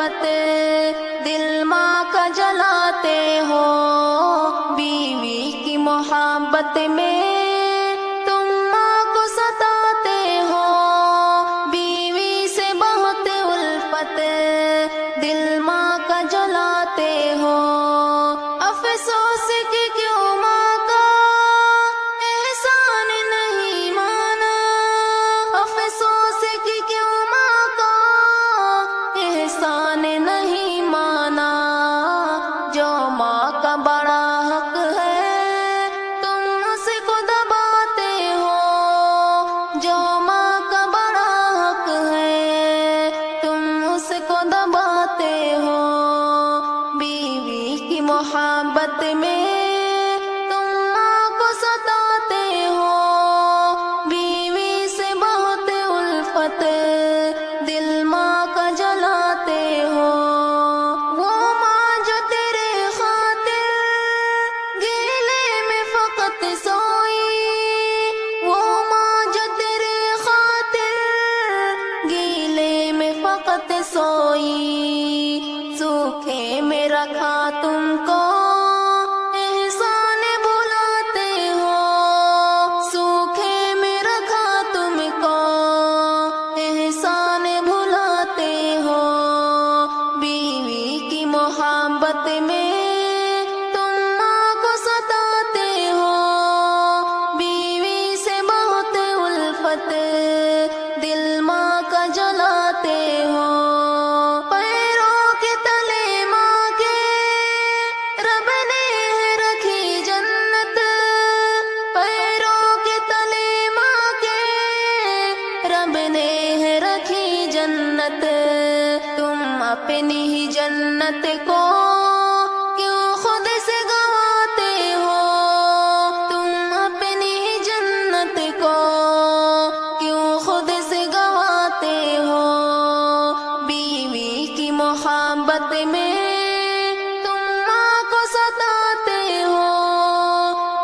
الفت، دل ماں کا جلاتے ہو، بیوی کی محبت میں تم ماں کو ستاتے ہو، بیوی سے بہت الفت، دل ماں کا جلاتے ہو، افسوس کہ کیوں ماں کا احسان نہیں مانا، افسوس کہ کیوں ماں کا احسان نہیں مانا، جو ماں کا بڑا حق ہے تم اس کو دباتے ہو، جو ماں کا بڑا حق ہے تم اس کو دباتے ہو، بیوی کی محبت میں تم ماں کو ستاتے ہو، بیوی سے بہت الفت، دل ماں کا جلاتے ہو، وہ ماں جو تیرے خاطر گیلے میں فقط سوئی، وہ ماں جو تیرے خاطر گیلے میں فقط سوئی، سوکھے میں رکھا تم کو احسان بھلاتے ہو، سوکھے میں رکھا تم کو احسان بھلاتے ہو، بیوی کی محبت میں تم ماں کو ستاتے ہو، بیوی سے بہت الفت، دل ماں کا جلاتے ہو، پیروں کے تلے ماں کے رب نے ہے رکھی جنت، پیروں کے تلے ماں کے رب نے ہے رکھی جنت، تم اپنی ہی جنت کو کیوں خود سے گواتے ہو، تم اپنی ہی جنت کو کیوں خود سے گواتے ہو، بیوی کی محبت میں تم ماں کو ستاتے ہو،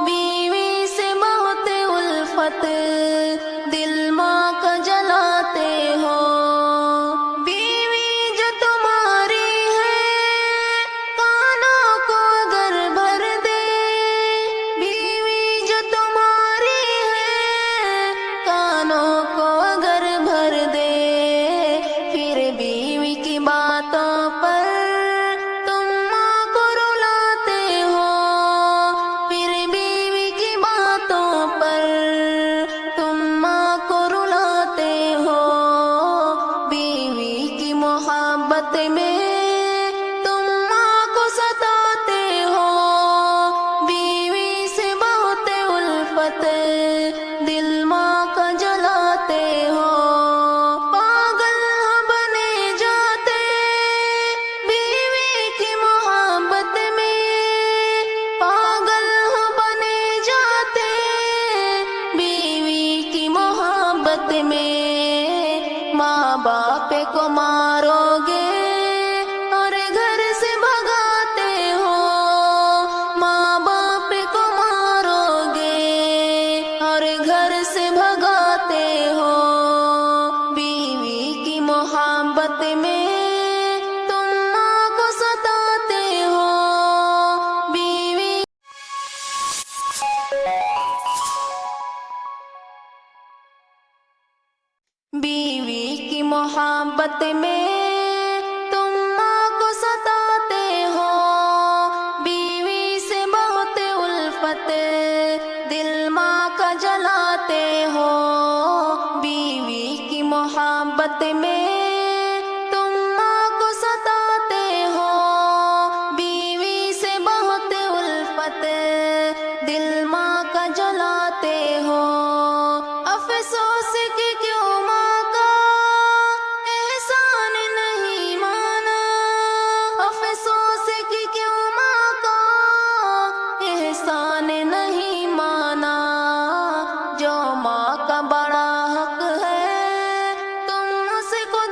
بیوی سے بہت الفت، دل ماں کا جلاتے ہو، بیوی جو تمہاری ہے کانوں کو اگر بھر دے، بیوی جو تمہاری ہے کانوں کو اگر بھر دے، پھر بیوی کی باتوں پر تم ماں کو رلاتے ہو، پھر بیوی کی باتوں پر تم ماں کو رلاتے ہو، بیوی کی محبت میں تم ماں کو ستاتے ہو، بیوی سے بہت الفت، دل ماں کا جلاتے ہو، پاگل ہو بنے جاتے بیوی کی محبت میں، پاگل ہو بنے جاتے بیوی کی محبت میں، ماں باپ کو مارو گے اور گھر سے بھگاتے ہو، ماں باپ کو مارو گے اور گھر سے بھگاتے ہو، بیوی کی محبت میں تم ماں کو ستاتے ہو، بیوی بیوی کی محبت میں تم ماں کو ستاتے ہو، بیوی سے بہت الفت، دل ماں کا جلاتے ہو، بیوی کی محبت میں تم ماں کو ستاتے ہو، بیوی سے بہت الفت، دل ماں کا جلاتے ہو، افسوس کہ کیوں ماں کا احسان نہیں مانا، افسوس کہ کیوں ماں کا احسان نہیں مانا، جو ماں کا بڑا حق ہے تم اس کو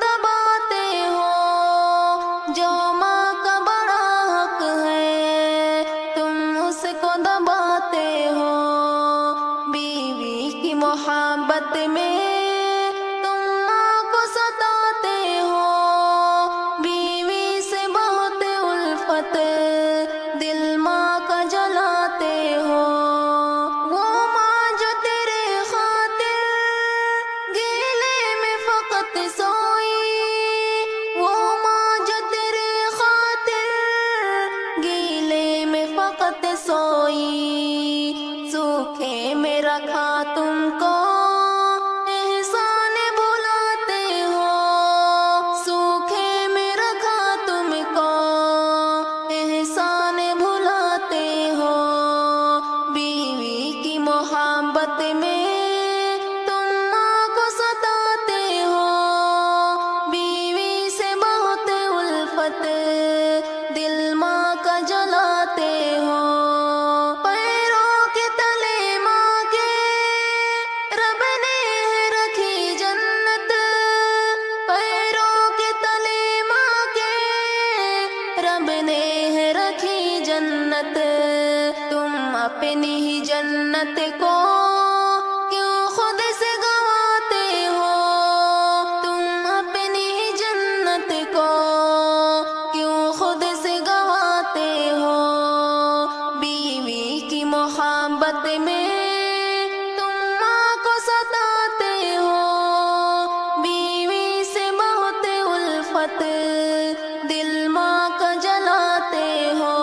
اپنی ہی جنت کو کیوں خود سے گنواتے ہو؟ تم اپنی ہی جنت کو کیوں خود سے گنواتے ہو؟ بیوی کی محبت میں تم ماں کو ستاتے ہو، بیوی سے بہت الفت دل ماں کا جلاتے ہو۔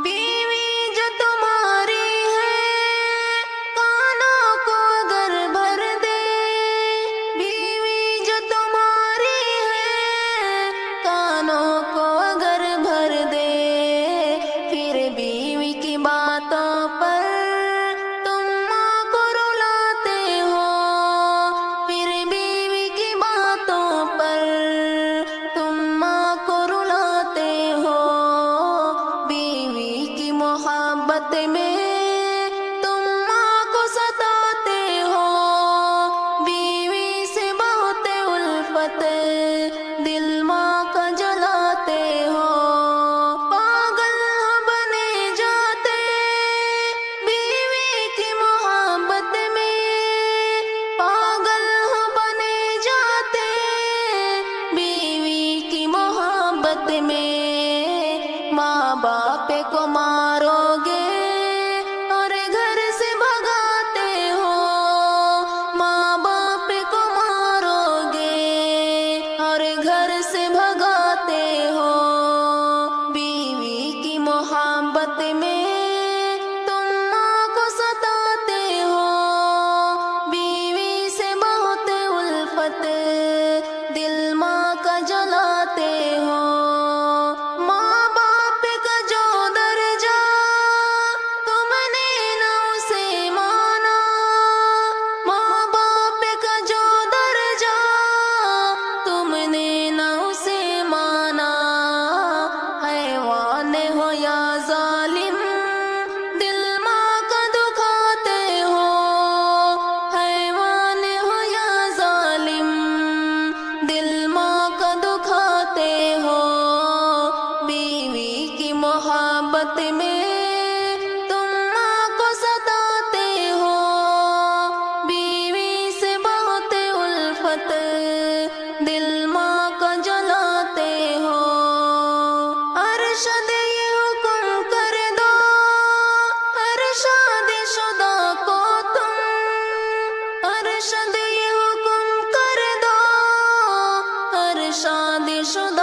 بیوی جو تمہاری ہے کانوں کو اگر بھر دے، بیوی جو تمہاری ہے کانوں کو اگر بھر دے، پھر بیوی کی باتوں پر تم ماں کو رلاتے ہو، پھر بیوی کی باتوں پر تم ماں کو رلاتے ہو۔ بیوی کی محبت میں تم ماں کو ستاتے ہو، بیوی سے بہت الفت دل ماں کا جلاتے ہو۔ پاگل ہو بنے جاتے بیوی کی محبت میں، پاگل ہو بنے جاتے بیوی کی محبت میں۔ ماں باپ کو مارو گے اور گھر سے بھگاتے ہو، ماں باپ کو مارو گے اور گھر سے بھگاتے ہو۔ بیوی کی محبت میں تم ماں کو ستاتے ہو، بیوی سے بہت الفت دل ماں کا جلاتے ہو۔ ماں باپ کا جو درجہ تم نے نہ اسے مانا، ماں باپ کا جو درجہ تم نے نہ اسے مانا، حیوان ہو یا ظالم دل ماں کا دکھاتے ہو، حیوان ہو یا ظالم دل ماں کا دکھاتے ہو۔ بیوی کی محبت میں تم ماں کو ستاتے ہو، بیوی سے بہت الفت دل ماں کا جلاتے ہو۔ ارشد یہ حکم کر دو ہر شادی شدہ کو تم، ارشد یہ حکم کر دو ہر شادی شدہ